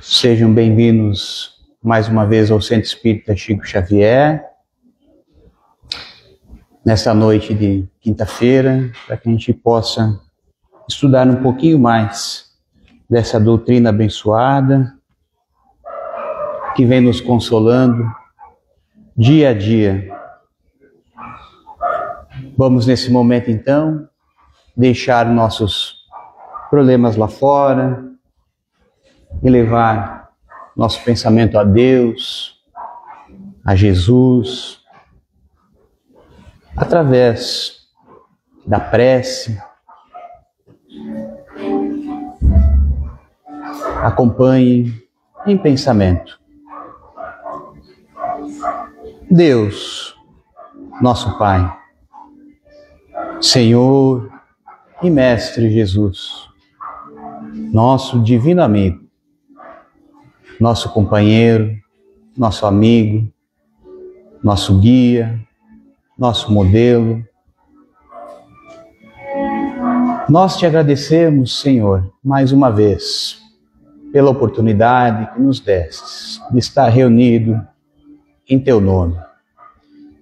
Sejam bem-vindos mais uma vez ao Centro Espírita Chico Xavier, nesta noite de quinta-feira, para que a gente possa estudar um pouquinho mais dessa doutrina abençoada que vem nos consolando dia a dia. Vamos nesse momento então deixar nossos problemas lá fora e levar nosso pensamento a Deus, a Jesus, através da prece. Acompanhe em pensamento. Deus, nosso Pai, Senhor e Mestre Jesus, nosso divino amigo, nosso companheiro, nosso amigo, nosso guia, nosso modelo. Nós te agradecemos, Senhor, mais uma vez, pela oportunidade que nos destes de estar reunido em Teu nome.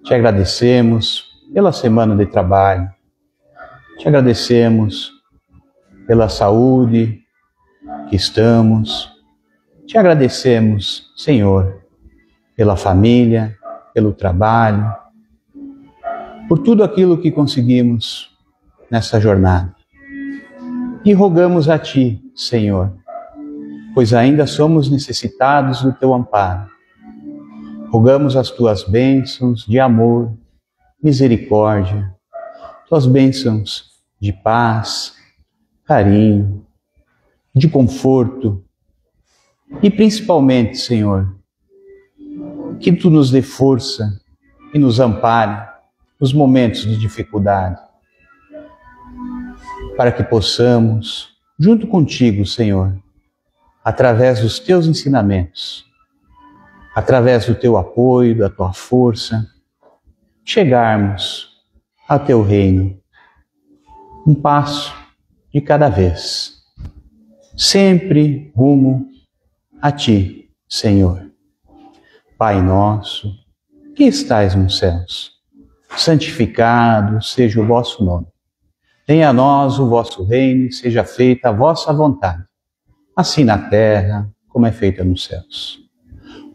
Te agradecemos pela semana de trabalho, te agradecemos pela saúde que estamos, te agradecemos, Senhor, pela família, pelo trabalho, por tudo aquilo que conseguimos nessa jornada. E rogamos a Ti, Senhor, pois ainda somos necessitados do Teu amparo. Rogamos as Tuas bênçãos de amor, misericórdia, Tuas bênçãos de paz, carinho, de conforto e principalmente, Senhor, que Tu nos dê força e nos ampare nos momentos de dificuldade, para que possamos, junto contigo, Senhor, através dos Teus ensinamentos, através do Teu apoio, da Tua força, chegarmos ao Teu reino, um passo de cada vez, sempre rumo a Ti, Senhor. Pai nosso, que estais nos céus, santificado seja o vosso nome. Venha a nós o vosso reino e seja feita a vossa vontade, assim na terra como é feita nos céus.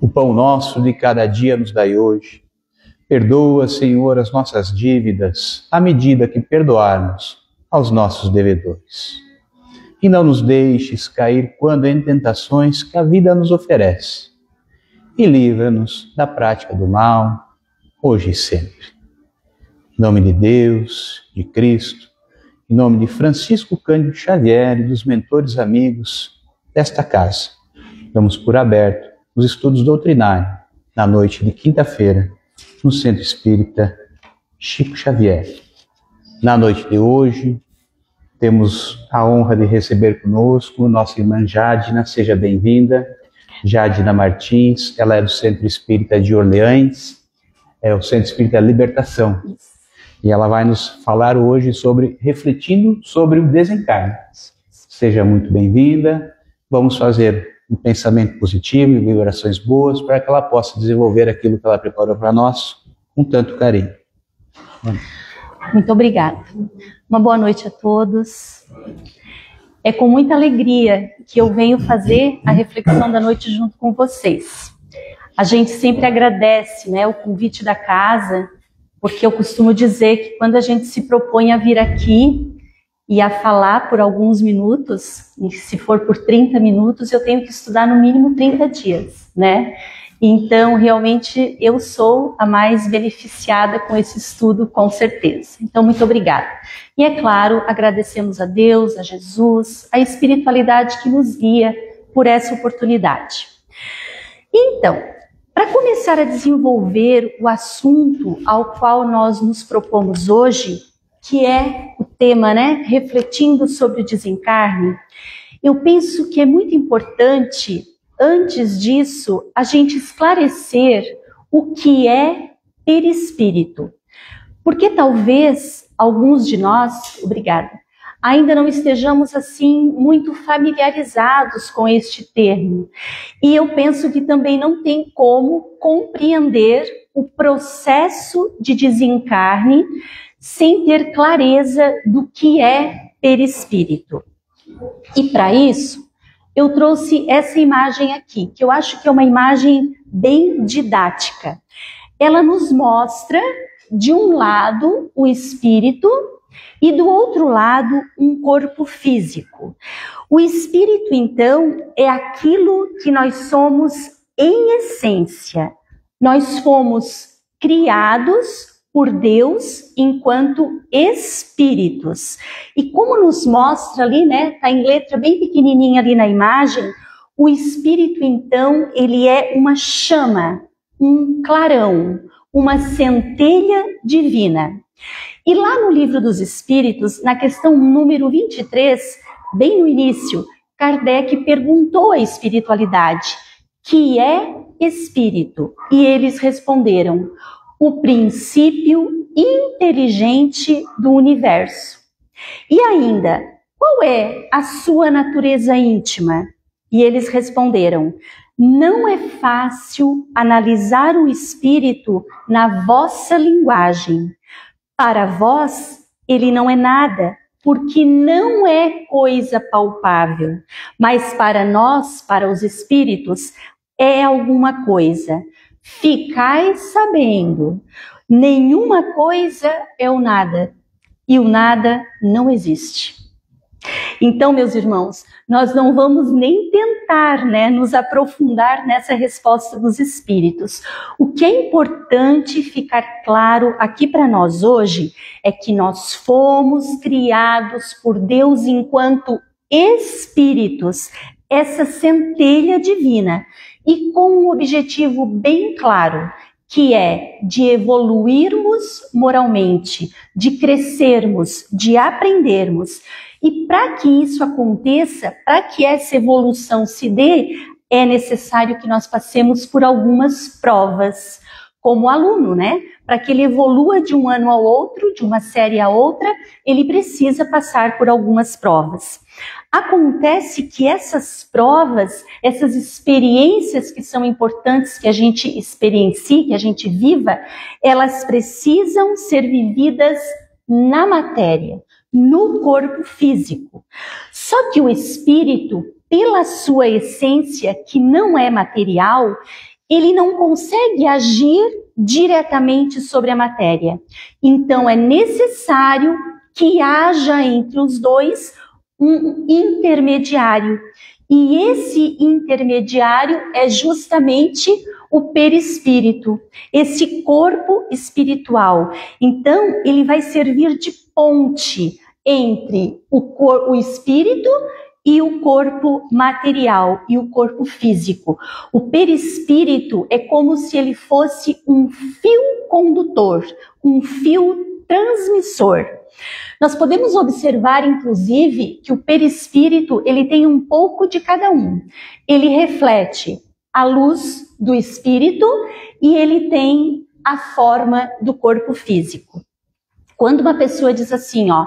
O pão nosso de cada dia nos dai hoje. Perdoa, Senhor, as nossas dívidas, à medida que perdoarmos aos nossos devedores. E não nos deixes cair quando em tentações que a vida nos oferece. E livra-nos da prática do mal, hoje e sempre. Em nome de Deus, de Cristo, em nome de Francisco Cândido Xavier e dos mentores amigos desta casa, damos por aberto os estudos doutrinários na noite de quinta-feira, no Centro Espírita Chico Xavier. Na noite de hoje, temos a honra de receber conosco nossa irmã Jadina, seja bem-vinda. Jadina Martins, ela é do Centro Espírita de Orleans, é o Centro Espírita Libertação. E ela vai nos falar hoje refletindo sobre o desencarne. Seja muito bem-vinda. Vamos fazer um pensamento positivo e vibrações boas para que ela possa desenvolver aquilo que ela preparou para nós com tanto carinho. Muito obrigada. Uma boa noite a todos. É com muita alegria que eu venho fazer a reflexão da noite junto com vocês. A gente sempre agradece, o convite da casa, porque eu costumo dizer que quando a gente se propõe a vir aqui e a falar por alguns minutos, e se for por 30 minutos, eu tenho que estudar no mínimo 30 dias, Então, realmente, eu sou a mais beneficiada com esse estudo, com certeza. Então, muito obrigada. E, é claro, agradecemos a Deus, a Jesus, a espiritualidade que nos guia por essa oportunidade. Então, para começar a desenvolver o assunto ao qual nós nos propomos hoje, que é o tema, refletindo sobre o desencarne, eu penso que é muito importante, antes disso, a gente esclarecer o que é perispírito. Porque talvez alguns de nós, ainda não estejamos assim muito familiarizados com este termo. E eu penso que também não tem como compreender o processo de desencarne sem ter clareza do que é perispírito. E para isso, eu trouxe essa imagem aqui, que eu acho que é uma imagem bem didática. Ela nos mostra, de um lado, o espírito e do outro lado, um corpo físico. O espírito, então, é aquilo que nós somos em essência. Nós fomos criados por Deus enquanto espíritos. E como nos mostra ali, né, tá em letra bem pequenininha ali na imagem, o espírito, então, ele é uma chama, um clarão, uma centelha divina. E lá no Livro dos Espíritos, na questão número 23, bem no início, Kardec perguntou à espiritualidade: que é espírito? E eles responderam: o princípio inteligente do universo. E ainda, qual é a sua natureza íntima? E eles responderam: não é fácil analisar o espírito na vossa linguagem. Para vós, ele não é nada, porque não é coisa palpável. Mas para nós, para os espíritos, é alguma coisa. Ficai sabendo, nenhuma coisa é o nada, e o nada não existe. Então, meus irmãos, nós não vamos nem tentar, né, nos aprofundar nessa resposta dos espíritos. O que é importante ficar claro aqui para nós hoje é que nós fomos criados por Deus enquanto espíritos, essa centelha divina, e com um objetivo bem claro, que é de evoluirmos moralmente, de crescermos, de aprendermos. E para que isso aconteça, para que essa evolução se dê, é necessário que nós passemos por algumas provas, como aluno, né? Para que ele evolua de um ano ao outro, de uma série a outra, ele precisa passar por algumas provas. Acontece que essas provas, essas experiências que são importantes que a gente experiencie, que a gente viva, elas precisam ser vividas na matéria, no corpo físico. Só que o espírito, pela sua essência, que não é material, ele não consegue agir diretamente sobre a matéria. Então é necessário que haja entre os dois um intermediário. E esse intermediário é justamente o perispírito, esse corpo espiritual. Então, ele vai servir de ponte entre o espírito e o corpo material e o corpo físico. O perispírito é como se ele fosse um fio condutor, um fio transmissor. Nós podemos observar, inclusive, que o perispírito ele tem um pouco de cada um. Ele reflete a luz do espírito e ele tem a forma do corpo físico. Quando uma pessoa diz assim, ó,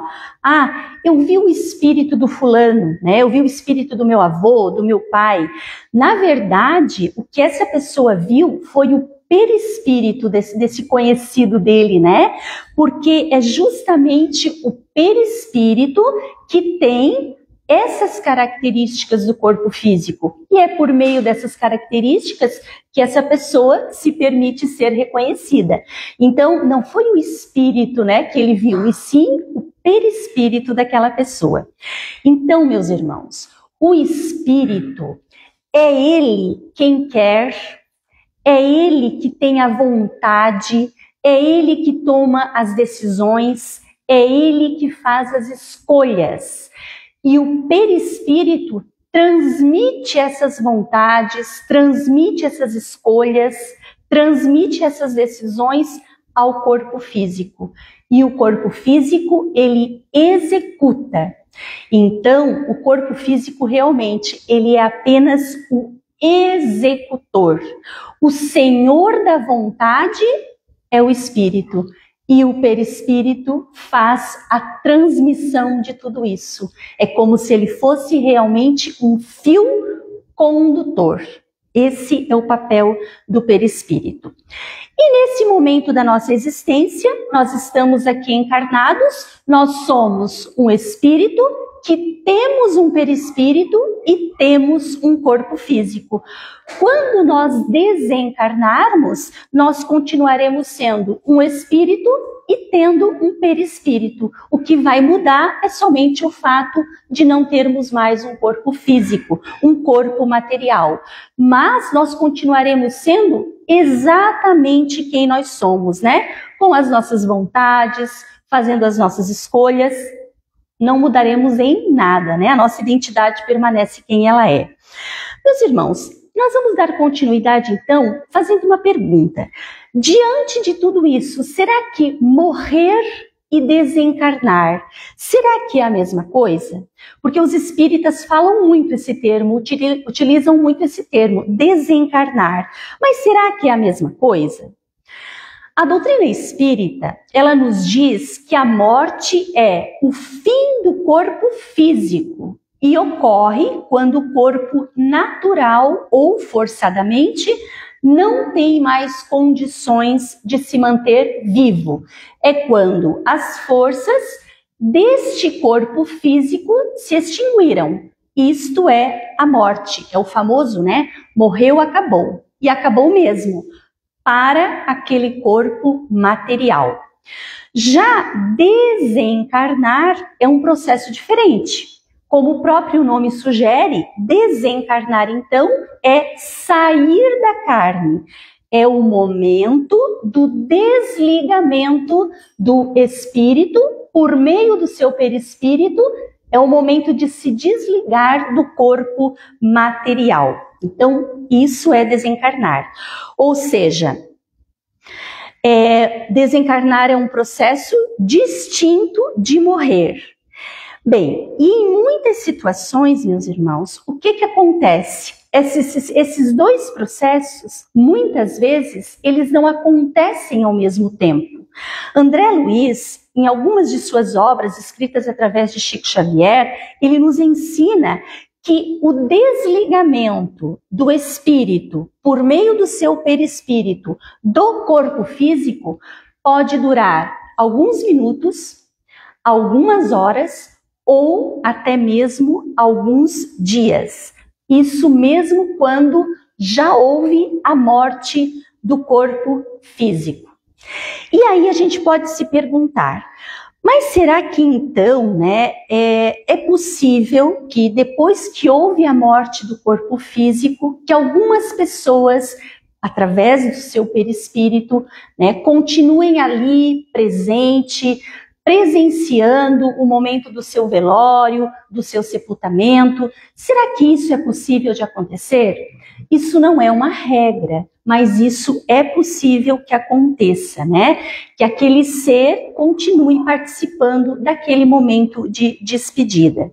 eu vi o espírito do fulano, né? Eu vi o espírito do meu avô, do meu pai. Na verdade, o que essa pessoa viu foi o perispírito desse conhecido dele, né? Porque é justamente o perispírito que tem essas características do corpo físico. E é por meio dessas características que essa pessoa se permite ser reconhecida. Então, não foi o espírito, né, que ele viu, e sim o perispírito daquela pessoa. Então, meus irmãos, o espírito é ele quem quer, é ele que tem a vontade, é ele que toma as decisões, é ele que faz as escolhas. E o perispírito transmite essas vontades, transmite essas escolhas, transmite essas decisões ao corpo físico. E o corpo físico, ele executa. Então, o corpo físico realmente, ele é apenas o executor. O senhor da vontade é o espírito. E o perispírito faz a transmissão de tudo isso. É como se ele fosse realmente um fio condutor. Esse é o papel do perispírito. E nesse momento da nossa existência, nós estamos aqui encarnados, nós somos um espírito que temos um perispírito e temos um corpo físico. Quando nós desencarnarmos, nós continuaremos sendo um espírito e tendo um perispírito. O que vai mudar é somente o fato de não termos mais um corpo físico, um corpo material. Mas nós continuaremos sendo exatamente quem nós somos, né? Com as nossas vontades, fazendo as nossas escolhas. Não mudaremos em nada, né? A nossa identidade permanece quem ela é. Meus irmãos, nós vamos dar continuidade, então, fazendo uma pergunta. Diante de tudo isso, será que morrer e desencarnar, será que é a mesma coisa? Porque os espíritas falam muito esse termo, utilizam muito esse termo, desencarnar. Mas será que é a mesma coisa? A doutrina espírita, ela nos diz que a morte é o fim do corpo físico e ocorre quando o corpo natural ou forçadamente não tem mais condições de se manter vivo. É quando as forças deste corpo físico se extinguiram. Isto é a morte, é o famoso, né? Morreu, acabou. E acabou mesmo. Para aquele corpo material. Já desencarnar é um processo diferente. Como o próprio nome sugere, desencarnar, então, é sair da carne. É o momento do desligamento do espírito por meio do seu perispírito. É o momento de se desligar do corpo material. Então, isso é desencarnar. Ou seja, desencarnar é um processo distinto de morrer. Bem, e em muitas situações, meus irmãos, o que acontece? Esses dois processos, muitas vezes, eles não acontecem ao mesmo tempo. André Luiz, em algumas de suas obras escritas através de Chico Xavier, ele nos ensina que o desligamento do espírito por meio do seu perispírito do corpo físico pode durar alguns minutos, algumas horas ou até mesmo alguns dias. Isso mesmo quando já houve a morte do corpo físico. E aí a gente pode se perguntar, mas será que então, né, é possível que depois que houve a morte do corpo físico, que algumas pessoas, através do seu perispírito, né, continuem ali presente, presenciando o momento do seu velório, do seu sepultamento? Será que isso é possível de acontecer? Isso não é uma regra, mas isso é possível que aconteça, né? Que aquele ser continue participando daquele momento de despedida.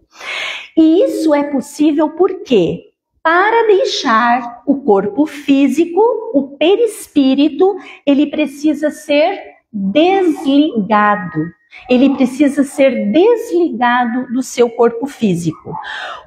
E isso é possível por quê? Para deixar o corpo físico, o perispírito, ele precisa ser desligado. Ele precisa ser desligado do seu corpo físico.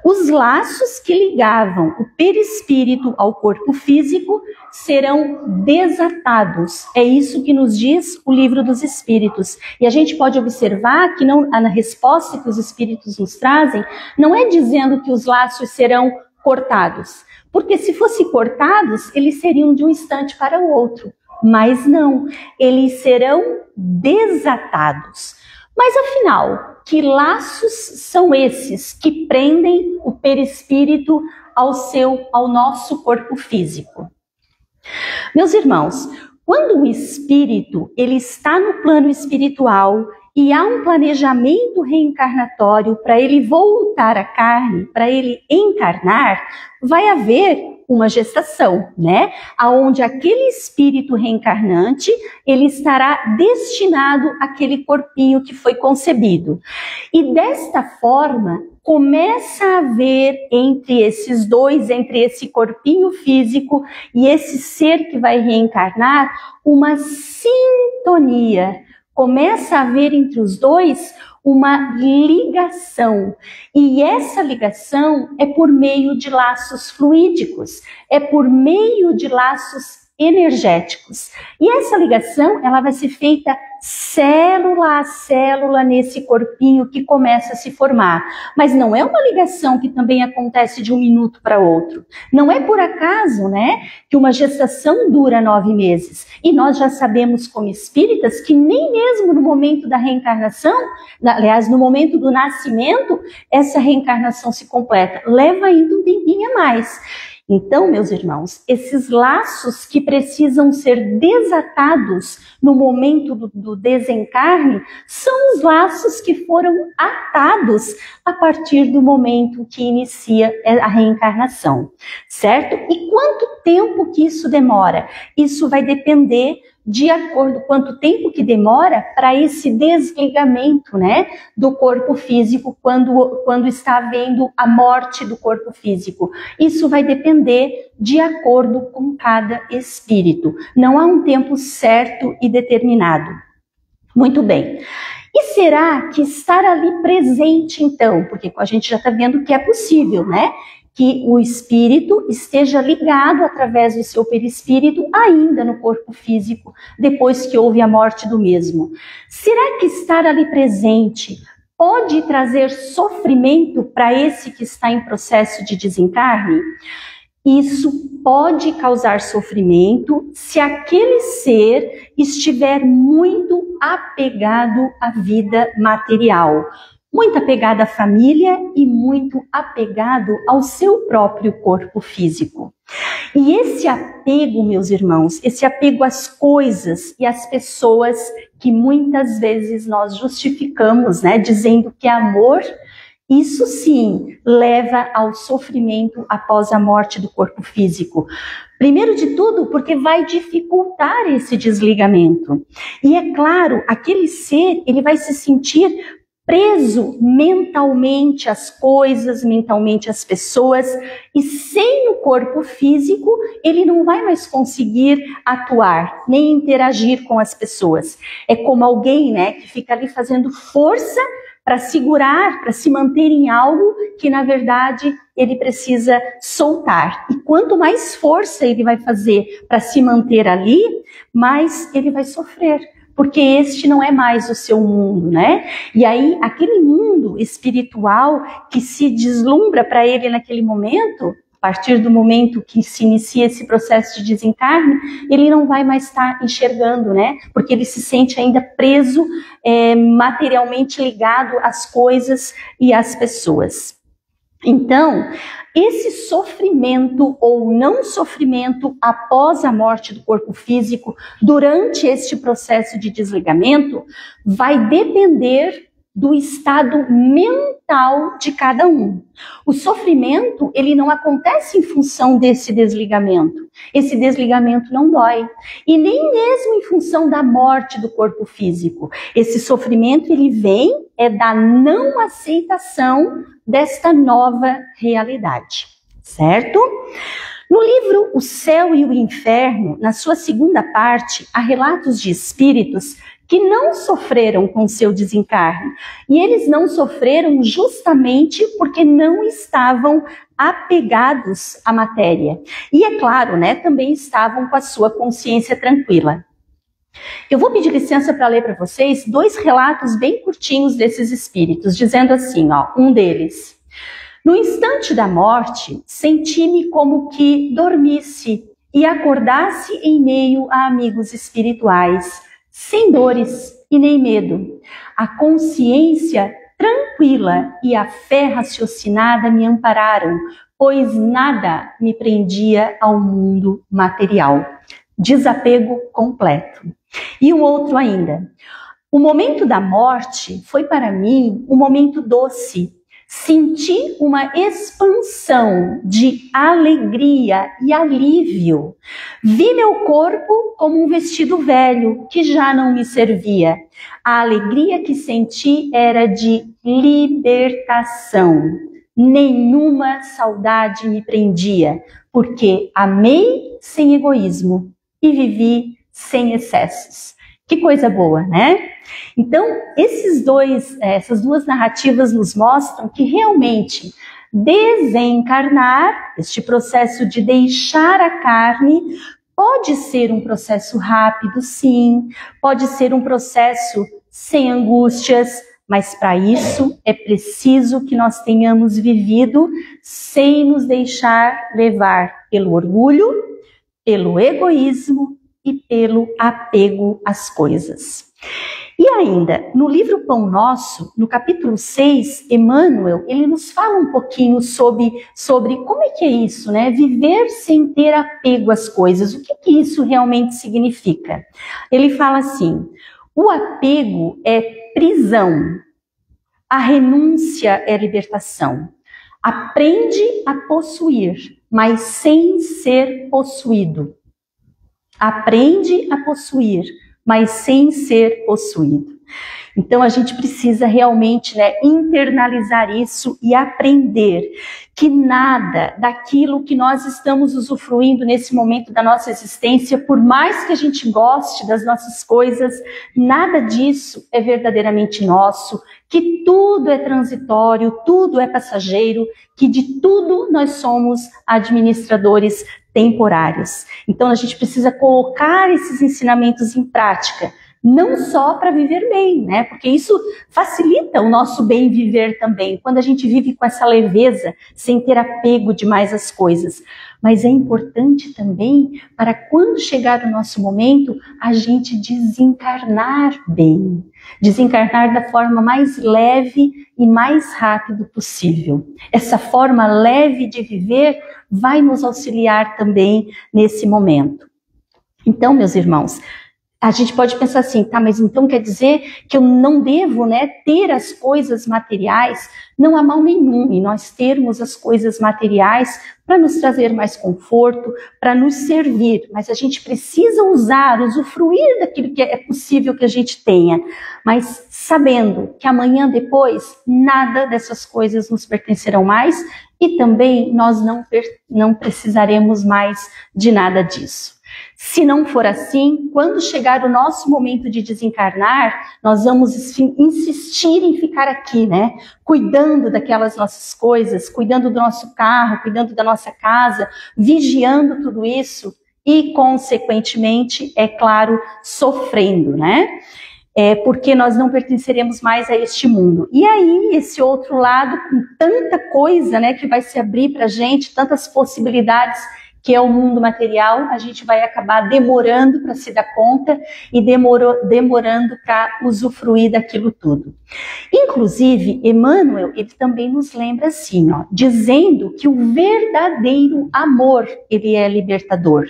Os laços que ligavam o perispírito ao corpo físico serão desatados. É isso que nos diz o Livro dos Espíritos. E a gente pode observar que na resposta que os Espíritos nos trazem, não é dizendo que os laços serão cortados. Porque se fossem cortados, eles seriam de um instante para o outro. Mas não, eles serão desatados. Mas afinal, que laços são esses que prendem o perispírito ao nosso corpo físico? Meus irmãos, quando o espírito ele está no plano espiritual e há um planejamento reencarnatório para ele voltar à carne, para ele encarnar, vai haver uma gestação, né? Aonde aquele espírito reencarnante, ele estará destinado àquele corpinho que foi concebido. E desta forma, começa a haver entre esses dois, entre esse corpinho físico e esse ser que vai reencarnar, uma sintonia. começa a haver entre os dois uma ligação. E essa ligação é por meio de laços fluídicos, é por meio de laços energéticos. E essa ligação, ela vai ser feita célula a célula nesse corpinho que começa a se formar. Mas não é uma ligação que também acontece de um minuto para outro. Não é por acaso, né, que uma gestação dura 9 meses. E nós já sabemos como espíritas que nem mesmo no momento da reencarnação, aliás, no momento do nascimento, essa reencarnação se completa. Leva ainda um tempinho a mais. Então, meus irmãos, esses laços que precisam ser desatados no momento do desencarne são os laços que foram atados a partir do momento que inicia a reencarnação, certo? E quanto tempo que isso demora? Isso vai depender de acordo com quanto tempo que demora para esse desligamento, né, do corpo físico quando está havendo a morte do corpo físico. Isso vai depender de acordo com cada espírito. Não há um tempo certo e determinado. Muito bem. E será que estar ali presente, então, porque a gente já está vendo que é possível, né? Que o espírito esteja ligado através do seu perispírito ainda no corpo físico, depois que houve a morte do mesmo. Será que estar ali presente pode trazer sofrimento para esse que está em processo de desencarne? Isso pode causar sofrimento se aquele ser estiver muito apegado à vida material. Muito apegado à família e muito apegado ao seu próprio corpo físico. E esse apego, meus irmãos, esse apego às coisas e às pessoas que muitas vezes nós justificamos, né, dizendo que é amor, isso sim leva ao sofrimento após a morte do corpo físico. Primeiro de tudo, porque vai dificultar esse desligamento. E é claro, aquele ser, ele vai se sentir preso mentalmente às coisas, mentalmente às pessoas, e sem o corpo físico, ele não vai mais conseguir atuar, nem interagir com as pessoas. É como alguém, né, que fica ali fazendo força para segurar, para se manter em algo que, na verdade, ele precisa soltar. E quanto mais força ele vai fazer para se manter ali, mais ele vai sofrer. Porque este não é mais o seu mundo, né? E aí, aquele mundo espiritual que se deslumbra para ele naquele momento, a partir do momento que se inicia esse processo de desencarne, ele não vai mais estar enxergando, né? Porque ele se sente ainda preso, materialmente ligado às coisas e às pessoas. Então, esse sofrimento ou não sofrimento após a morte do corpo físico, durante este processo de desligamento, vai depender do estado mental de cada um. O sofrimento, ele não acontece em função desse desligamento. Esse desligamento não dói. E nem mesmo em função da morte do corpo físico. Esse sofrimento, ele vem da não aceitação desta nova realidade, certo? No livro O Céu e o Inferno, na sua segunda parte, há relatos de espíritos que não sofreram com seu desencarne. E eles não sofreram justamente porque não estavam apegados à matéria. E é claro, né, também estavam com a sua consciência tranquila. Eu vou pedir licença para ler para vocês 2 relatos bem curtinhos desses espíritos, dizendo assim, ó, um deles: no instante da morte, senti-me como que dormisse e acordasse em meio a amigos espirituais, sem dores e nem medo. A consciência tranquila e a fé raciocinada me ampararam, pois nada me prendia ao mundo material. Desapego completo. E um outro ainda. O momento da morte foi para mim um momento doce. Senti uma expansão de alegria e alívio. Vi meu corpo como um vestido velho que já não me servia. A alegria que senti era de libertação. Nenhuma saudade me prendia, porque amei sem egoísmo e vivi sem excessos. Que coisa boa, né? Então, essas duas narrativas nos mostram que realmente desencarnar, este processo de deixar a carne, pode ser um processo rápido, sim, pode ser um processo sem angústias, mas para isso é preciso que nós tenhamos vivido sem nos deixar levar pelo orgulho, pelo egoísmo e pelo apego às coisas. E ainda, no livro Pão Nosso, no capítulo 6, Emmanuel, ele nos fala um pouquinho sobre como é que é isso, né? Viver sem ter apego às coisas. O que isso realmente significa? Ele fala assim: o apego é prisão, a renúncia é libertação. Aprende a possuir, mas sem ser possuído. Aprende a possuir, mas sem ser possuído. Então a gente precisa realmente, né, internalizar isso e aprender que nada daquilo que nós estamos usufruindo nesse momento da nossa existência, por mais que a gente goste das nossas coisas, nada disso é verdadeiramente nosso, que tudo é transitório, tudo é passageiro, que de tudo nós somos administradores temporários. Então a gente precisa colocar esses ensinamentos em prática, não só para viver bem, né? Porque isso facilita o nosso bem viver também, quando a gente vive com essa leveza, sem ter apego demais às coisas. Mas é importante também para quando chegar o nosso momento, a gente desencarnar bem. Desencarnar da forma mais leve e mais rápido possível. Essa forma leve de viver vai nos auxiliar também nesse momento. Então, meus irmãos, a gente pode pensar assim, tá, mas então quer dizer que eu não devo, né, ter as coisas materiais? Não há mal nenhum em nós termos as coisas materiais para nos trazer mais conforto, para nos servir, mas a gente precisa usufruir daquilo que é possível que a gente tenha, mas sabendo que amanhã depois nada dessas coisas nos pertencerão mais e também nós não precisaremos mais de nada disso. Se não for assim, quando chegar o nosso momento de desencarnar, nós vamos insistir em ficar aqui, né? Cuidando daquelas nossas coisas, cuidando do nosso carro, cuidando da nossa casa, vigiando tudo isso e, consequentemente, é claro, sofrendo, né? Porque nós não pertenceremos mais a este mundo. E aí, esse outro lado, com tanta coisa, né, que vai se abrir para a gente, tantas possibilidades, que é o mundo material, a gente vai acabar demorando para se dar conta e demorando para usufruir daquilo tudo. Inclusive, Emmanuel, ele também nos lembra assim, ó, dizendo que o verdadeiro amor, ele é libertador.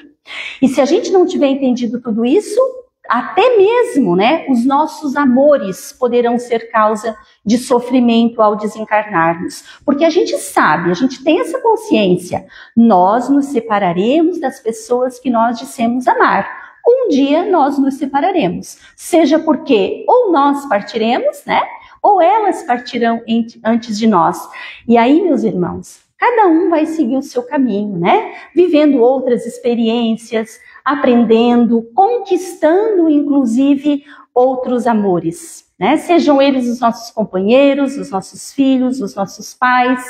E se a gente não tiver entendido tudo isso, até mesmo, né, os nossos amores poderão ser causa de sofrimento ao desencarnarmos. Porque a gente sabe, a gente tem essa consciência, nós nos separaremos das pessoas que nós dissemos amar. Um dia nós nos separaremos, seja porque ou nós partiremos, né, ou elas partirão antes de nós. E aí, meus irmãos, cada um vai seguir o seu caminho, né, vivendo outras experiências, aprendendo, conquistando, inclusive, outros amores, né? Sejam eles os nossos companheiros, os nossos filhos, os nossos pais.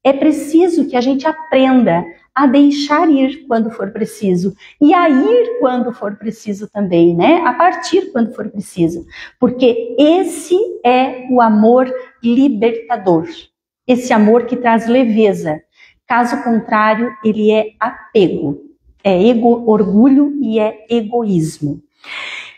É preciso que a gente aprenda a deixar ir quando for preciso e a ir quando for preciso também, né? A partir quando for preciso, porque esse é o amor libertador, esse amor que traz leveza. Caso contrário, ele é apego. É orgulho e é egoísmo.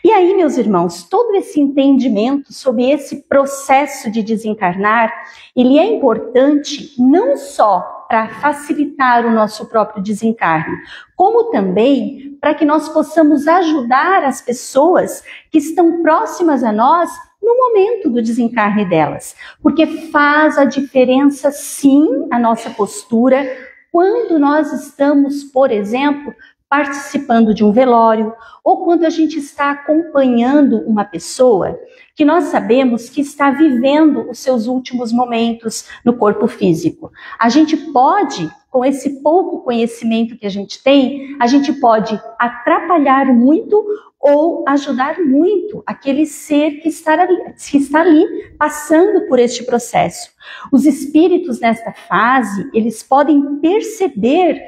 E aí, meus irmãos, todo esse entendimento sobre esse processo de desencarnar, ele é importante não só para facilitar o nosso próprio desencarne, como também para que nós possamos ajudar as pessoas que estão próximas a nós no momento do desencarne delas. Porque faz a diferença, sim, a nossa postura, quando nós estamos, por exemplo, participando de um velório, ou quando a gente está acompanhando uma pessoa que nós sabemos que está vivendo os seus últimos momentos no corpo físico. A gente pode com esse pouco conhecimento que a gente tem, a gente pode atrapalhar muito ou ajudar muito aquele ser que está ali passando por este processo. Os espíritos nesta fase, eles podem perceber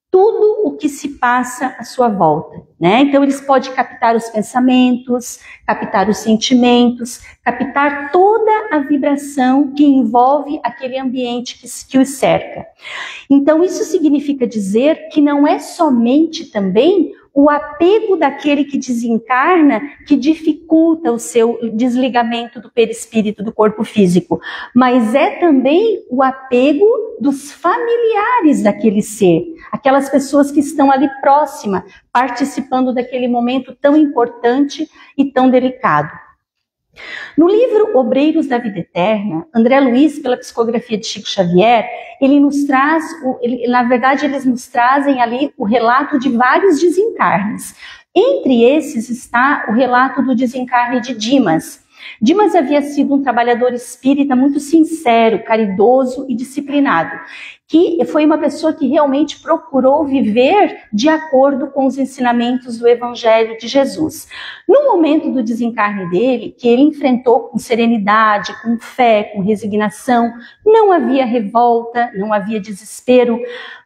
tudo o que se passa à sua volta, né? Então eles podem captar os pensamentos, captar os sentimentos, captar toda a vibração que envolve aquele ambiente que os cerca. Então isso significa dizer que não é somente também o apego daquele que desencarna que dificulta o seu desligamento do perispírito do corpo físico, mas é também o apego dos familiares daquele ser, aquelas pessoas que estão ali próximas, participando daquele momento tão importante e tão delicado. No livro Obreiros da Vida Eterna, André Luiz, pela psicografia de Chico Xavier, ele nos traz, na verdade, eles nos trazem ali o relato de vários desencarnes. Entre esses está o relato do desencarne de Dimas. Dimas havia sido um trabalhador espírita muito sincero, caridoso e disciplinado, que foi uma pessoa que realmente procurou viver de acordo com os ensinamentos do Evangelho de Jesus. No momento do desencarne dele, que ele enfrentou com serenidade, com fé, com resignação, não havia revolta, não havia desespero,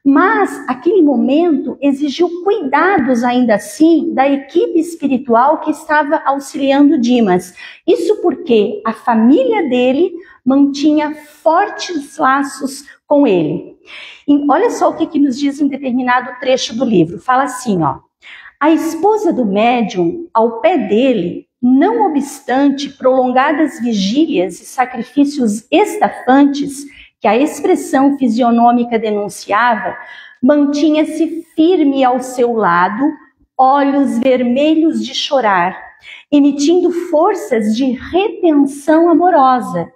mas aquele momento exigiu cuidados ainda assim da equipe espiritual que estava auxiliando Dimas. Isso porque a família dele mantinha fortes laços com ele. E olha só o que nos diz um determinado trecho do livro. Fala assim, ó: a esposa do médium, ao pé dele, não obstante prolongadas vigílias e sacrifícios estafantes que a expressão fisionômica denunciava, mantinha-se firme ao seu lado, olhos vermelhos de chorar, emitindo forças de retenção amorosa,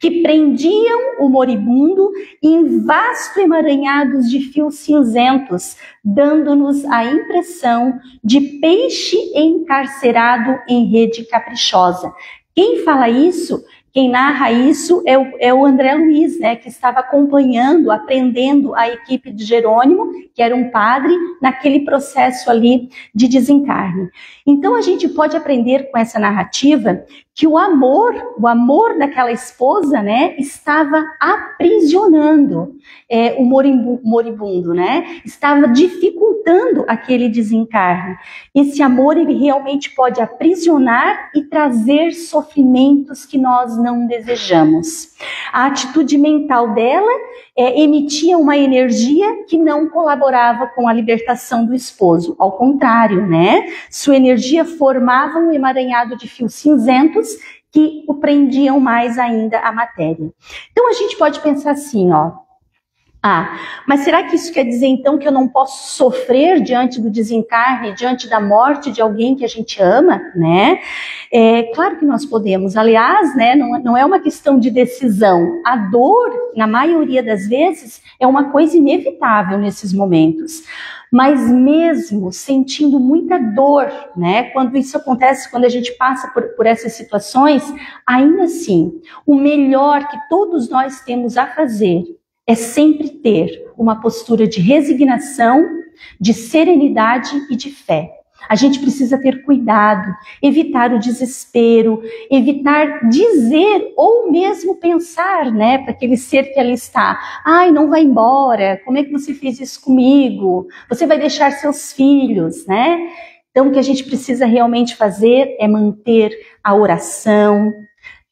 que prendiam o moribundo em vasto emaranhados de fios cinzentos, dando-nos a impressão de peixe encarcerado em rede caprichosa. Quem fala isso, quem narra isso é o André Luiz, né, que estava acompanhando, aprendendo a equipe de Jerônimo, que era um padre, naquele processo ali de desencarne. Então a gente pode aprender com essa narrativa que o amor daquela esposa, né, estava aprisionando o moribundo, né, estava dificultando aquele desencarne. Esse amor, ele realmente pode aprisionar e trazer sofrimentos que nós não desejamos. A atitude mental dela emitia uma energia que não colaborava com a libertação do esposo. Ao contrário, né, sua energia formava um emaranhado de fios cinzentos que o prendiam mais ainda à matéria. Então a gente pode pensar assim, ó: mas será que isso quer dizer então que eu não posso sofrer diante do desencarne, diante da morte de alguém que a gente ama, né? Claro que nós podemos. Aliás, né, não é uma questão de decisão. A dor, na maioria das vezes, é uma coisa inevitável nesses momentos. Mas mesmo sentindo muita dor, né, quando isso acontece, quando a gente passa por essas situações, ainda assim, o melhor que todos nós temos a fazer é sempre ter uma postura de resignação, de serenidade e de fé. A gente precisa ter cuidado, evitar o desespero, evitar dizer ou mesmo pensar, né, para aquele ser que ali está: ai, não vai embora, como é que você fez isso comigo? Você vai deixar seus filhos, né? Então o que a gente precisa realmente fazer é manter a oração,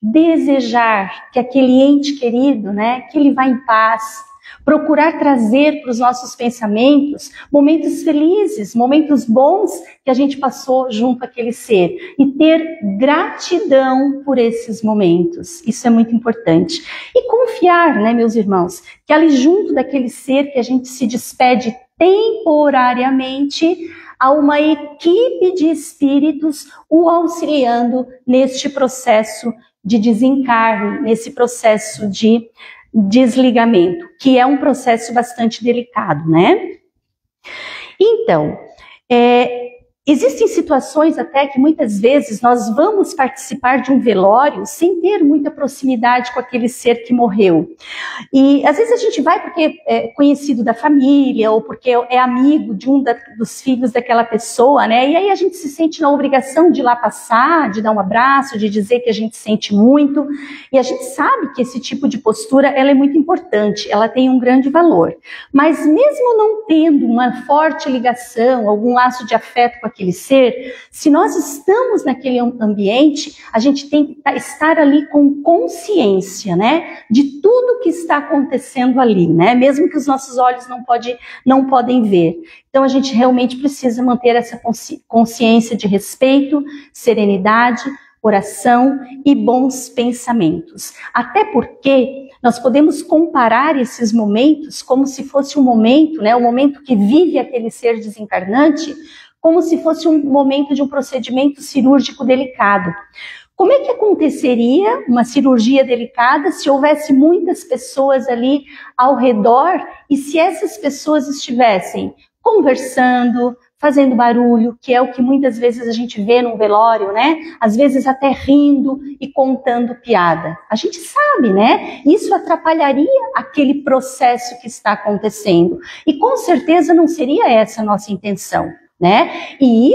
desejar que aquele ente querido, né, que ele vá em paz, procurar trazer para os nossos pensamentos momentos felizes, momentos bons que a gente passou junto àquele ser e ter gratidão por esses momentos. Isso é muito importante. E confiar, né, meus irmãos, que ali junto daquele ser que a gente se despede temporariamente, há uma equipe de espíritos o auxiliando neste processo de desencarne, nesse processo de desligamento, que é um processo bastante delicado, né? Então, Existem situações até que muitas vezes nós vamos participar de um velório sem ter muita proximidade com aquele ser que morreu. E às vezes a gente vai porque é conhecido da família ou porque é amigo de dos filhos daquela pessoa, né? E aí a gente se sente na obrigação de ir lá passar, de dar um abraço, de dizer que a gente sente muito. E a gente sabe que esse tipo de postura ela é muito importante, ela tem um grande valor. Mas mesmo não tendo uma forte ligação, algum laço de afeto com aquele ser, se nós estamos naquele ambiente, a gente tem que estar ali com consciência, né, de tudo que está acontecendo ali, né, mesmo que os nossos olhos não podem ver. Então a gente realmente precisa manter essa consciência de respeito, serenidade, oração e bons pensamentos. Até porque nós podemos comparar esses momentos como se fosse um momento, né, o momento que vive aquele ser desencarnante, como se fosse um momento de um procedimento cirúrgico delicado. Como é que aconteceria uma cirurgia delicada se houvesse muitas pessoas ali ao redor e se essas pessoas estivessem conversando, fazendo barulho, que é o que muitas vezes a gente vê num velório, né? Às vezes até rindo e contando piada. A gente sabe, né? Isso atrapalharia aquele processo que está acontecendo. E com certeza não seria essa a nossa intenção, né? E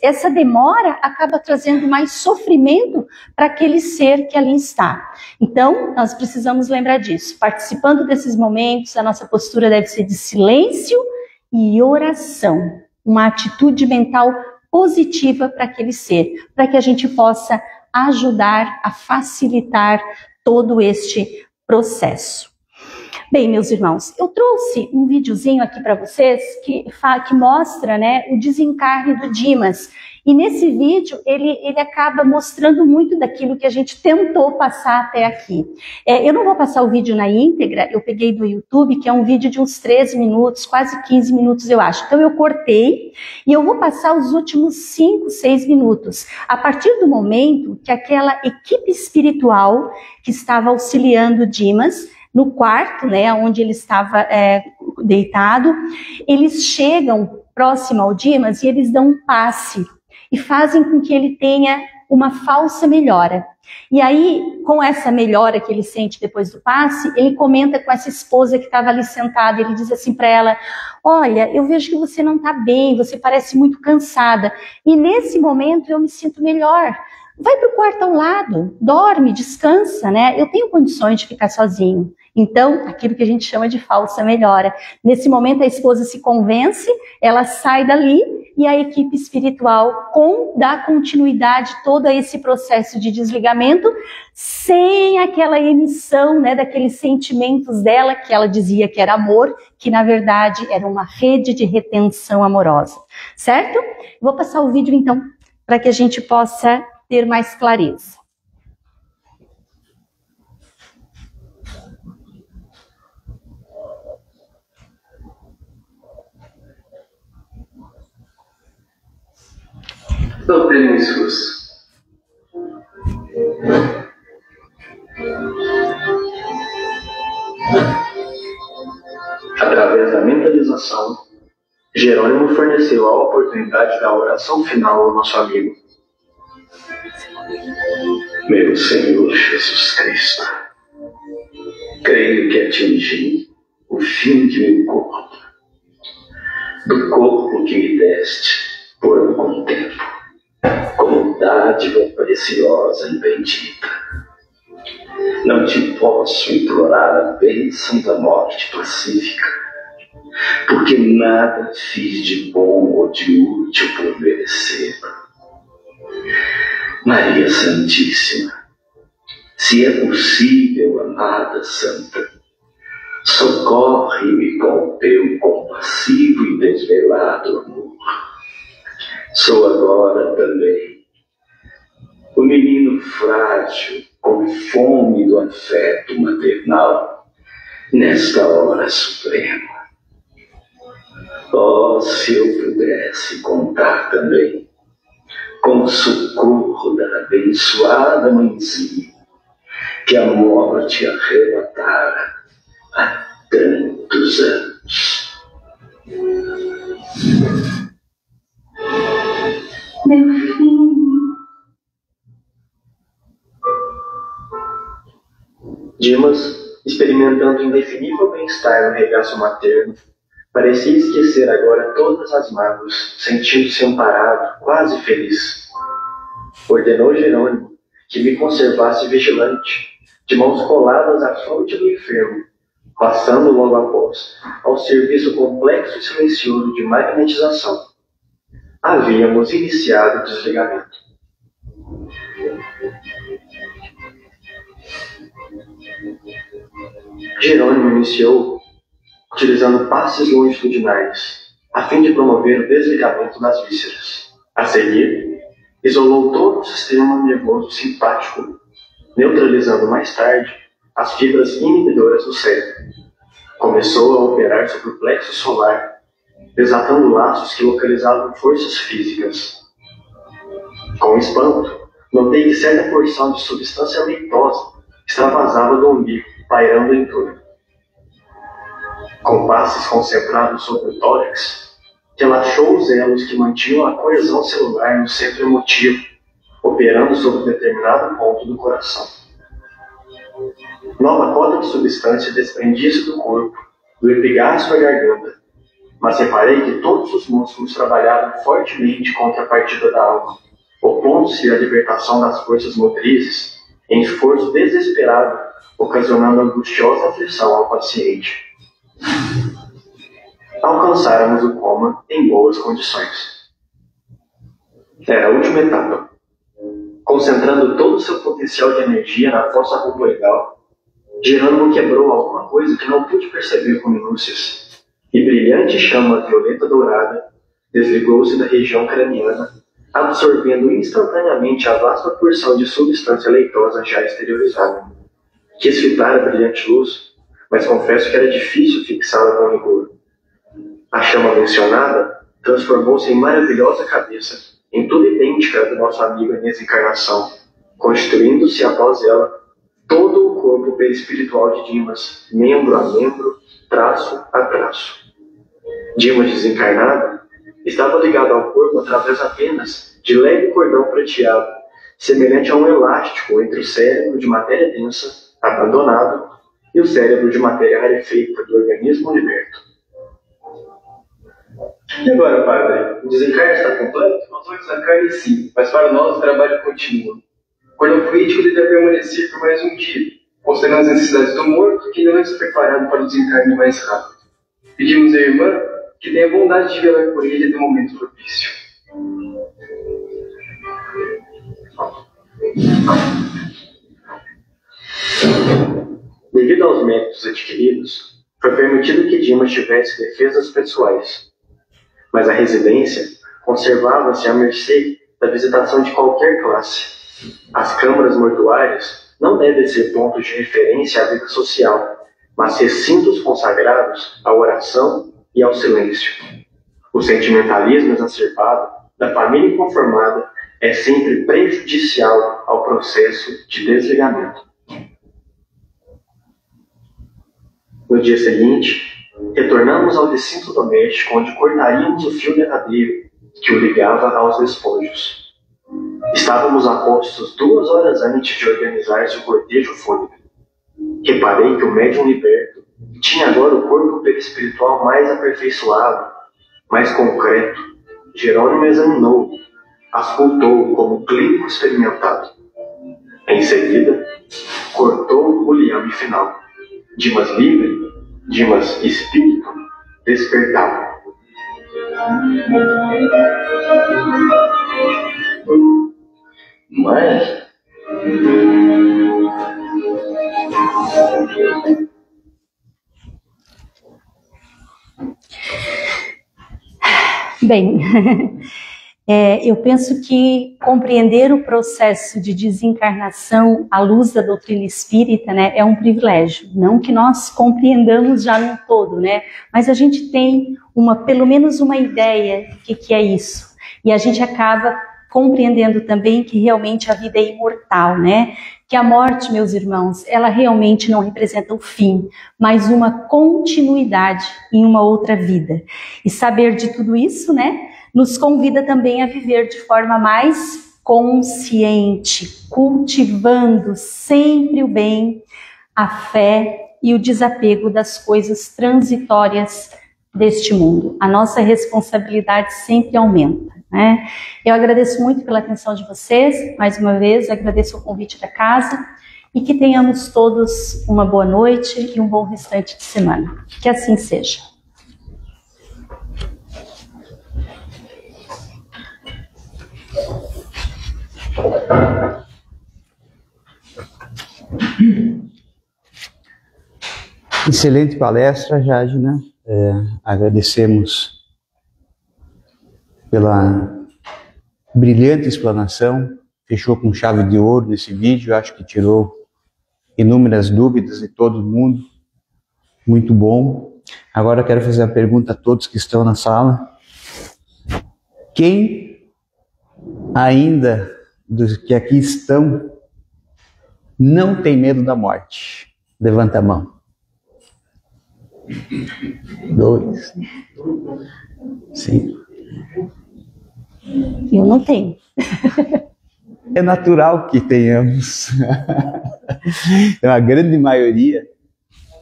essa demora acaba trazendo mais sofrimento para aquele ser que ali está. Então, nós precisamos lembrar disso. Participando desses momentos, a nossa postura deve ser de silêncio e oração. Uma atitude mental positiva para aquele ser, para que a gente possa ajudar a facilitar todo este processo. Bem, meus irmãos, eu trouxe um videozinho aqui para vocês que mostra, né, o desencarne do Dimas. E nesse vídeo ele acaba mostrando muito daquilo que a gente tentou passar até aqui. Eu não vou passar o vídeo na íntegra, eu peguei do YouTube, que é um vídeo de uns 13 minutos, quase 15 minutos eu acho. Então eu cortei e eu vou passar os últimos 5, 6 minutos. A partir do momento que aquela equipe espiritual que estava auxiliando Dimas, no quarto, né, onde ele estava deitado, eles chegam próximo ao Dimas e eles dão um passe e fazem com que ele tenha uma falsa melhora. E aí, com essa melhora que ele sente depois do passe, ele comenta com essa esposa que estava ali sentada, ele diz assim para ela: olha, eu vejo que você não está bem, você parece muito cansada, e nesse momento eu me sinto melhor. Vai para o quarto ao lado, dorme, descansa, né? Eu tenho condições de ficar sozinho. Então, aquilo que a gente chama de falsa melhora. Nesse momento, a esposa se convence, ela sai dali e a equipe espiritual dá continuidade a todo esse processo de desligamento, sem aquela emissão, né, daqueles sentimentos dela, que ela dizia que era amor, que na verdade era uma rede de retenção amorosa. Certo? Vou passar o vídeo, então, para que a gente possa ter mais clareza. Não tenham esforço. Através da mentalização, Jerônimo forneceu a oportunidade da oração final ao nosso amigo. Meu Senhor Jesus Cristo, creio que atingi o fim de meu corpo, do corpo que me deste por algum tempo, como dádiva preciosa e bendita. Não te posso implorar a bênção da morte pacífica, porque nada fiz de bom ou de útil por merecê-la. Maria Santíssima, se é possível, amada Santa, socorre-me com o teu compassivo e desvelado amor. Sou agora também o menino frágil com fome do afeto maternal nesta hora suprema. Oh, se eu pudesse contar também com o socorro da abençoada mãezinha que a morte arrebatara há tantos anos. Meu filho. Dimas, experimentando indefinível bem-estar no regaço materno, parecia esquecer agora todas as mágoas, sentindo-se amparado, quase feliz. Ordenou Jerônimo que me conservasse vigilante, de mãos coladas à fronte do enfermo, passando logo após ao serviço complexo e silencioso de magnetização. Havíamos iniciado o desligamento. Jerônimo iniciou utilizando passes longitudinais, a fim de promover o desligamento das vísceras. A seguir, isolou todo o sistema nervoso simpático, neutralizando mais tarde as fibras inibidoras do cérebro. Começou a operar sobre o plexo solar, desatando laços que localizavam forças físicas. Com espanto, notei que certa porção de substância leitosa extravasava do umbigo, pairando em torno. Com passes concentrados sobre o tórax, relaxou os elos que mantinham a coesão celular no centro emotivo, operando sobre determinado ponto do coração. Nova cota de substância desprendia-se do corpo, do epigastro à garganta, mas reparei que todos os músculos trabalhavam fortemente contra a partida da alma, opondo-se à libertação das forças motrizes, em esforço desesperado, ocasionando angustiosa aflição ao paciente. Alcançáramos o coma em boas condições. Era a última etapa. Concentrando todo o seu potencial de energia na fossa ruboidal, Jerônimo quebrou alguma coisa que não pude perceber com minúcias, e brilhante chama violeta dourada desligou-se da região craniana, absorvendo instantaneamente a vasta porção de substância leitosa já exteriorizada. Quis fitar a brilhante luz, mas confesso que era difícil fixá-la com rigor. A chama mencionada transformou-se em maravilhosa cabeça, em tudo idêntica à do nosso amigo em desencarnação, constituindo-se após ela todo o corpo perispiritual de Dimas, membro a membro, traço a traço. Dimas desencarnado estava ligado ao corpo através apenas de leve cordão prateado, semelhante a um elástico entre o cérebro de matéria densa, abandonado, e o cérebro de matéria rarefeita do organismo liberto. E agora, padre, o desencarne está completo? Nós vamos desencarne sim, mas para nós o trabalho continua. O cordão fluídico deve permanecer por mais um dia, considerando as necessidades do morto que ainda não está preparado para o desencarne mais rápido. Pedimos à irmã que tenha a bondade de velar por ele até o momento propício. Devido aos méritos adquiridos, foi permitido que Dimas tivesse defesas pessoais, mas a residência conservava-se à mercê da visitação de qualquer classe. As câmaras mortuárias não devem ser pontos de referência à vida social, mas recintos consagrados à oração e ao silêncio. O sentimentalismo exacerbado da família inconformada é sempre prejudicial ao processo de desligamento. No dia seguinte, retornamos ao recinto doméstico, onde cortaríamos o fio derradeiro que o ligava aos despojos. Estávamos a postos 2 horas antes de organizar-se o cortejo fúnebre. Reparei que o médium liberto tinha agora o corpo perispiritual mais aperfeiçoado, mais concreto. Jerônimo examinou-o, auscultou-o como clínico experimentado. Em seguida, cortou o liame final. Dimas livre, Dimas espírito, despertava. Mãe? Bem, eu penso que compreender o processo de desencarnação à luz da doutrina espírita, né, é um privilégio. Não que nós compreendamos já no todo, né, mas a gente tem pelo menos uma ideia do que é isso. E a gente acaba compreendendo também que realmente a vida é imortal, né? Que a morte, meus irmãos, ela realmente não representa o fim, mas uma continuidade em uma outra vida. E saber de tudo isso, né, nos convida também a viver de forma mais consciente, cultivando sempre o bem, a fé e o desapego das coisas transitórias deste mundo. A nossa responsabilidade sempre aumenta, né? Eu agradeço muito pela atenção de vocês, mais uma vez agradeço o convite da casa e que tenhamos todos uma boa noite e um bom restante de semana. Que assim seja. Excelente palestra, Jadna. Agradecemos pela brilhante explanação. Fechou com chave de ouro nesse vídeo. Acho que tirou inúmeras dúvidas de todo mundo. Muito bom. Agora eu quero fazer a pergunta a todos que estão na sala. Quem ainda dos que aqui estão não tem medo da morte? Levanta a mão. 2, 5. Eu não tenho. É natural que tenhamos. A grande maioria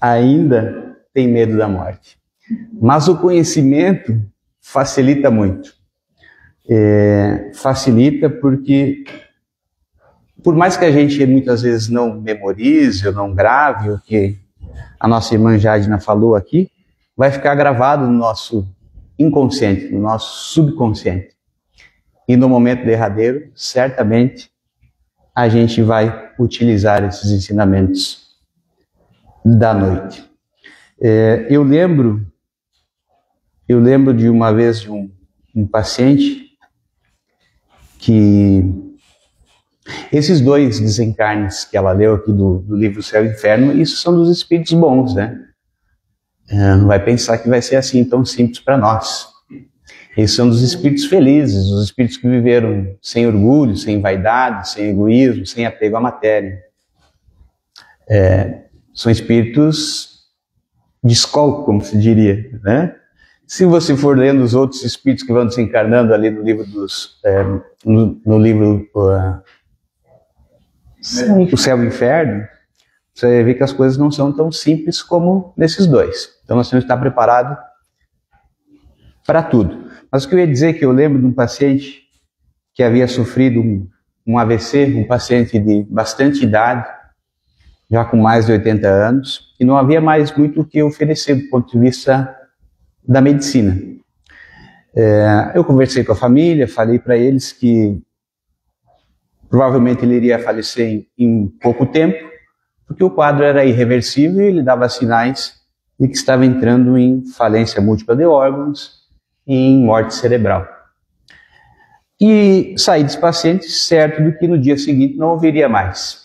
ainda tem medo da morte. Mas o conhecimento facilita muito. Facilita porque, por mais que a gente muitas vezes não memorize ou não grave o que a nossa irmã Jadna falou aqui, vai ficar gravado no nosso inconsciente, no nosso subconsciente. E no momento derradeiro, certamente, a gente vai utilizar esses ensinamentos da noite. Eu lembro de uma vez de um paciente que esses 2 desencarnes que ela leu aqui do livro Céu e Inferno, isso são dos espíritos bons, né? Não vai pensar que vai ser assim tão simples para nós. Esses são dos espíritos felizes, os espíritos que viveram sem orgulho, sem vaidade, sem egoísmo, sem apego à matéria. São espíritos de escola, como se diria, né? Se você for lendo os outros espíritos que vão desencarnando ali no livro no livro O Céu e o Inferno, você vai ver que as coisas não são tão simples como nesses 2. Então nós temos que estar preparados para tudo. Mas o que eu ia dizer é que eu lembro de um paciente que havia sofrido um AVC, um paciente de bastante idade, já com mais de 80 anos, e não havia mais muito o que oferecer do ponto de vista da medicina. Eu conversei com a família, falei para eles que provavelmente ele iria falecer em pouco tempo, porque o quadro era irreversível e ele dava sinais de que estava entrando em falência múltipla de órgãos e em morte cerebral. E saí desse paciente certo de que no dia seguinte não ouviria mais.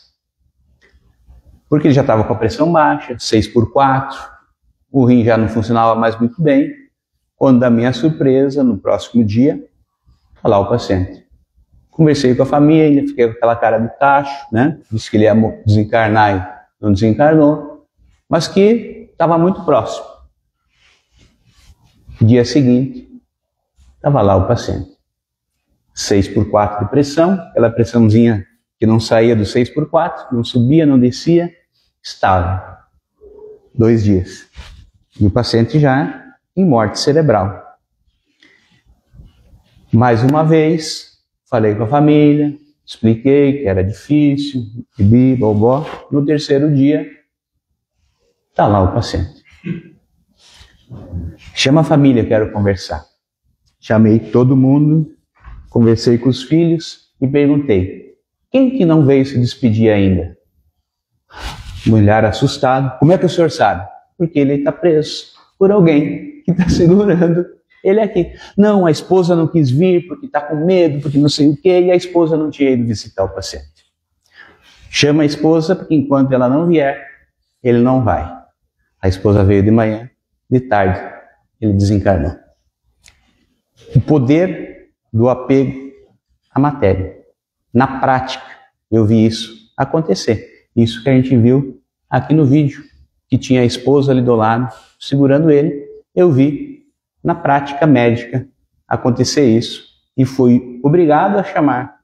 Porque ele já estava com a pressão baixa, 6/4, o rim já não funcionava mais muito bem, quando, da minha surpresa, no próximo dia, está lá o paciente. Conversei com a família, fiquei com aquela cara de tacho, né? Disse que ele ia desencarnar e não desencarnou, mas que estava muito próximo. Dia seguinte, estava lá o paciente. 6/4 de pressão, aquela pressãozinha que não saía do 6/4, não subia, não descia, estava. 2 dias. E o paciente já em morte cerebral. Mais uma vez, falei com a família, expliquei que era difícil, bibi, bobó. No 3º dia, está lá o paciente. Chama a família, quero conversar. Chamei todo mundo, conversei com os filhos e perguntei: quem que não veio se despedir ainda? Mulher assustado. Como é que o senhor sabe? Porque ele está preso por alguém que está segurando ele aqui. Não, a esposa não quis vir porque está com medo, porque não sei o quê, e a esposa não tinha ido visitar o paciente. Chama a esposa, porque enquanto ela não vier, ele não vai. A esposa veio de manhã, de tarde, ele desencarnou. O poder do apego à matéria. Na prática, eu vi isso acontecer. Isso que a gente viu aqui no vídeo, que tinha a esposa ali do lado, segurando ele, eu vi na prática médica acontecer isso e foi obrigado a chamar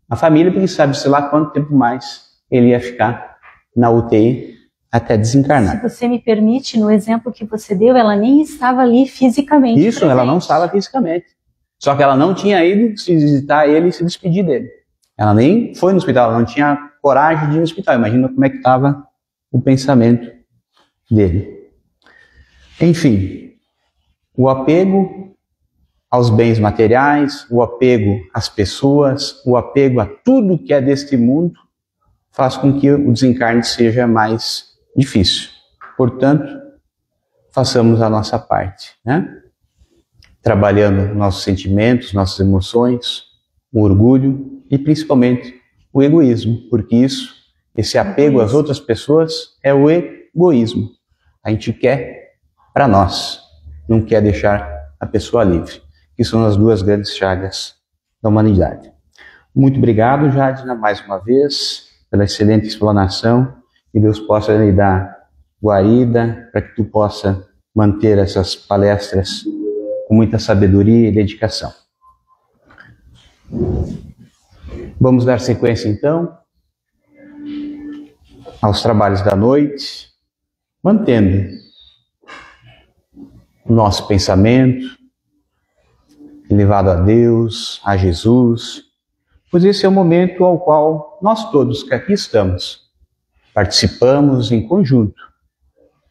a família, porque sabe-se lá quanto tempo mais ele ia ficar na UTI até desencarnar. Se você me permite, no exemplo que você deu, ela nem estava ali fisicamente. Isso, presente. Ela não estava fisicamente. Só que ela não tinha ido se visitar ele e se despedir dele. Ela nem foi no hospital, ela não tinha coragem de ir no hospital. Imagina como é que estava o pensamento dele. Enfim, o apego aos bens materiais, o apego às pessoas, o apego a tudo que é deste mundo faz com que o desencarne seja mais difícil. Portanto, façamos a nossa parte, né? Trabalhando nossos sentimentos, nossas emoções, o orgulho e principalmente o egoísmo, porque esse apego às outras pessoas é o egoísmo. A gente quer para nós, não quer deixar a pessoa livre, que são as duas grandes chagas da humanidade. Muito obrigado, Jadna, mais uma vez, pela excelente explanação, que Deus possa lhe dar guarida para que tu possa manter essas palestras com muita sabedoria e dedicação. Vamos dar sequência, então, aos trabalhos da noite, mantendo o nosso pensamento elevado a Deus, a Jesus, pois esse é o momento ao qual nós todos que aqui estamos participamos em conjunto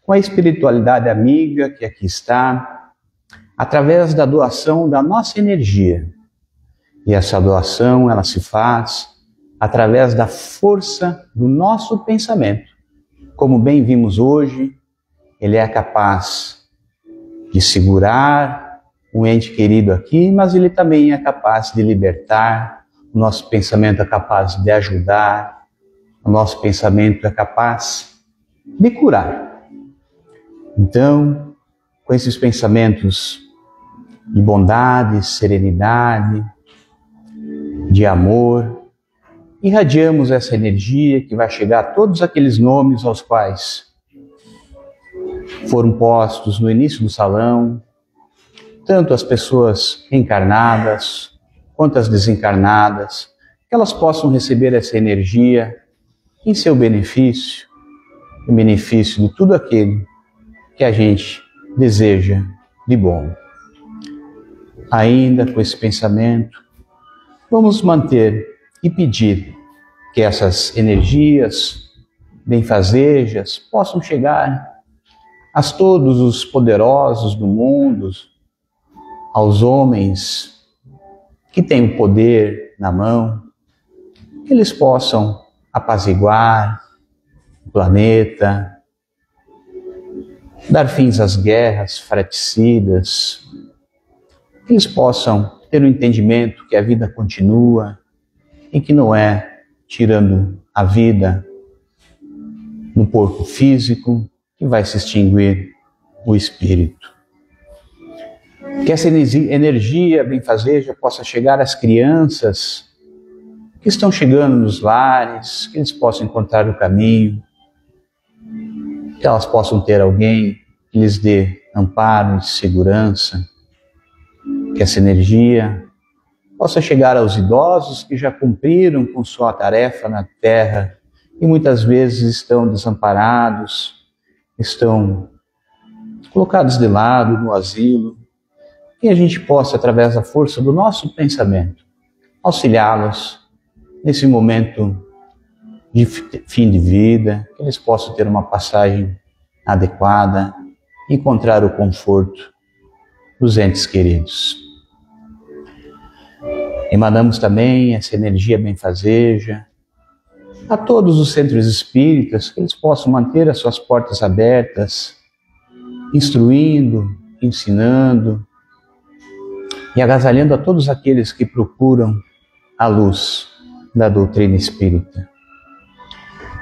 com a espiritualidade amiga que aqui está, através da doação da nossa energia. E essa doação, ela se faz através da força do nosso pensamento. Como bem vimos hoje, ele é capaz de segurar um ente querido aqui, mas ele também é capaz de libertar, o nosso pensamento é capaz de ajudar, o nosso pensamento é capaz de curar. Então, com esses pensamentos de bondade, serenidade, de amor, irradiamos essa energia que vai chegar a todos aqueles nomes aos quais foram postos no início do salão, tanto as pessoas encarnadas quanto as desencarnadas, que elas possam receber essa energia em seu benefício, em benefício de tudo aquele que a gente deseja de bom. Ainda com esse pensamento, vamos manter e pedir que essas energias benfazejas possam chegar a todos os poderosos do mundo, aos homens que têm o poder na mão, que eles possam apaziguar o planeta, dar fins às guerras fratricidas, que eles possam ter o entendimento que a vida continua e que não é tirando a vida no corpo físico que vai se extinguir o espírito. Que essa energia benfazeja possa chegar às crianças que estão chegando nos lares, que eles possam encontrar o caminho, que elas possam ter alguém que lhes dê amparo e segurança, que essa energia possa chegar aos idosos que já cumpriram com sua tarefa na terra e muitas vezes estão desamparados, estão colocados de lado no asilo, e a gente possa, através da força do nosso pensamento, auxiliá-los nesse momento de fim de vida, que eles possam ter uma passagem adequada, encontrar o conforto dos entes queridos. Emanamos também essa energia benfazeja a todos os centros espíritas, que eles possam manter as suas portas abertas, instruindo, ensinando e agasalhando a todos aqueles que procuram a luz da doutrina espírita.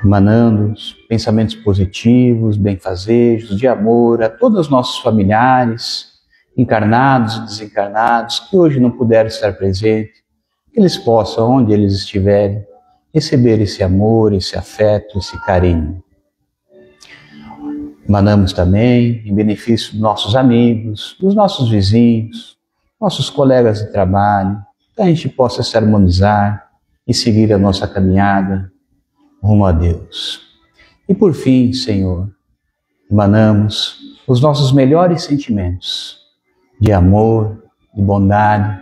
Emanando pensamentos positivos, benfazejos, de amor a todos os nossos familiares, encarnados e desencarnados, que hoje não puderam estar presentes, que eles possam, onde eles estiverem, receber esse amor, esse afeto, esse carinho. Emanamos também em benefício dos nossos amigos, dos nossos vizinhos, nossos colegas de trabalho, que a gente possa se harmonizar e seguir a nossa caminhada rumo a Deus. E por fim, Senhor, emanamos os nossos melhores sentimentos de amor, de bondade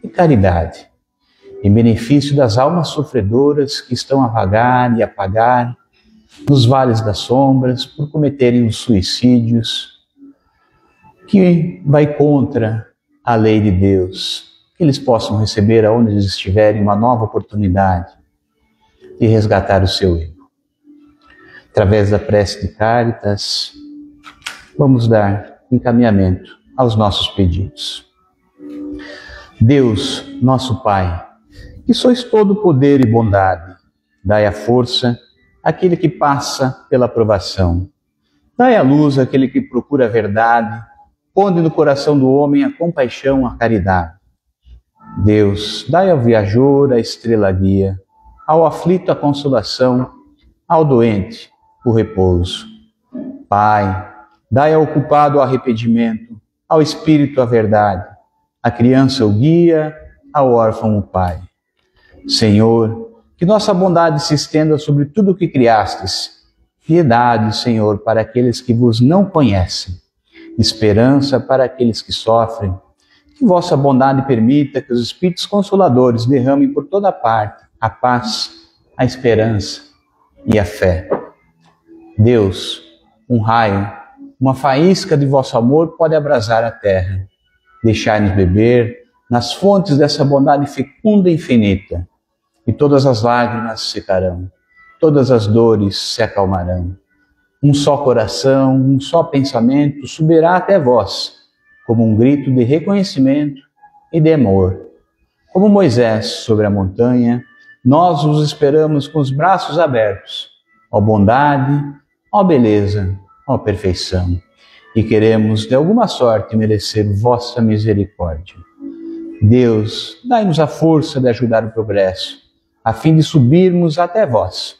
e caridade, em benefício das almas sofredoras que estão a vagar e a pagar nos vales das sombras por cometerem os suicídios, que vai contra a lei de Deus, que eles possam receber aonde eles estiverem uma nova oportunidade de resgatar o seu ego. Através da prece de Caritas, vamos dar encaminhamento aos nossos pedidos. Deus, nosso Pai, que sois todo poder e bondade, dai a força àquele que passa pela provação. Dai a luz àquele que procura a verdade, ponde no coração do homem a compaixão, a caridade. Deus, dai ao viajor a estrela guia, ao aflito a consolação, ao doente o repouso. Pai, dai ao culpado o arrependimento, ao espírito a verdade, à criança o guia, ao órfão o pai. Senhor, que nossa bondade se estenda sobre tudo o que criastes. Piedade, Senhor, para aqueles que vos não conhecem. Esperança para aqueles que sofrem. Que vossa bondade permita que os Espíritos Consoladores derramem por toda parte a paz, a esperança e a fé. Deus, um raio, uma faísca de vosso amor pode abrasar a terra. Deixai-nos beber nas fontes dessa bondade fecunda e infinita, e todas as lágrimas secarão, todas as dores se acalmarão. Um só coração, um só pensamento subirá até vós, como um grito de reconhecimento e de amor. Como Moisés sobre a montanha, nós os esperamos com os braços abertos, ó bondade, ó beleza, ó perfeição, e queremos de alguma sorte merecer vossa misericórdia. Deus, dai-nos a força de ajudar o progresso, a fim de subirmos até vós.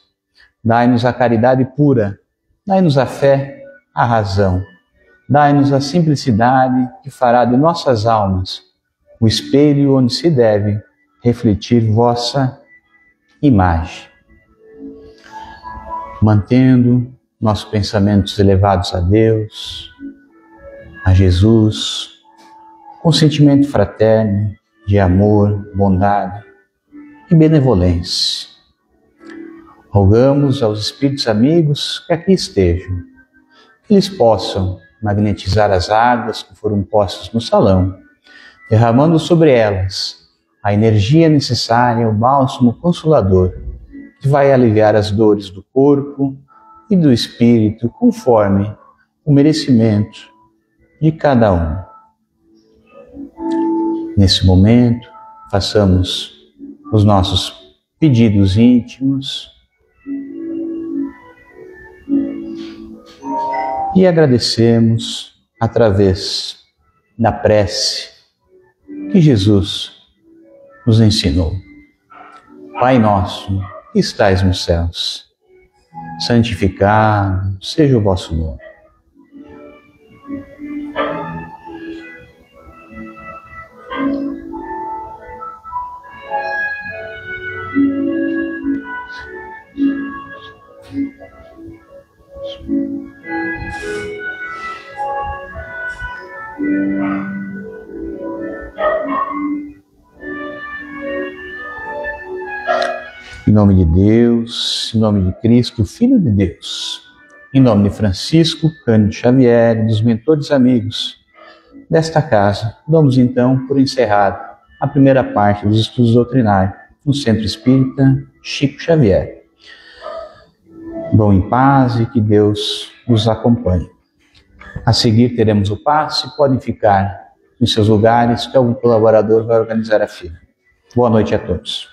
Dai-nos a caridade pura, dai-nos a fé, a razão, dai-nos a simplicidade que fará de nossas almas o espelho onde se deve refletir vossa imagem. Mantendo nossos pensamentos elevados a Deus, a Jesus, com sentimento fraterno de amor, bondade e benevolência. Rogamos aos espíritos amigos que aqui estejam, que eles possam magnetizar as águas que foram postas no salão, derramando sobre elas a energia necessária, o bálsamo consolador, que vai aliviar as dores do corpo e do espírito, conforme o merecimento de cada um. Nesse momento, façamos os nossos pedidos íntimos e agradecemos através da prece que Jesus nos ensinou. Pai nosso, que estais nos céus, santificado seja o vosso nome. Em nome de Deus, em nome de Cristo, Filho de Deus, em nome de Francisco Cândido Xavier e dos mentores amigos desta casa, damos então por encerrado a primeira parte dos estudos doutrinários no Centro Espírita Chico Xavier. Vão em paz e que Deus os acompanhe. A seguir teremos o passe, podem ficar em seus lugares que algum colaborador vai organizar a fila. Boa noite a todos.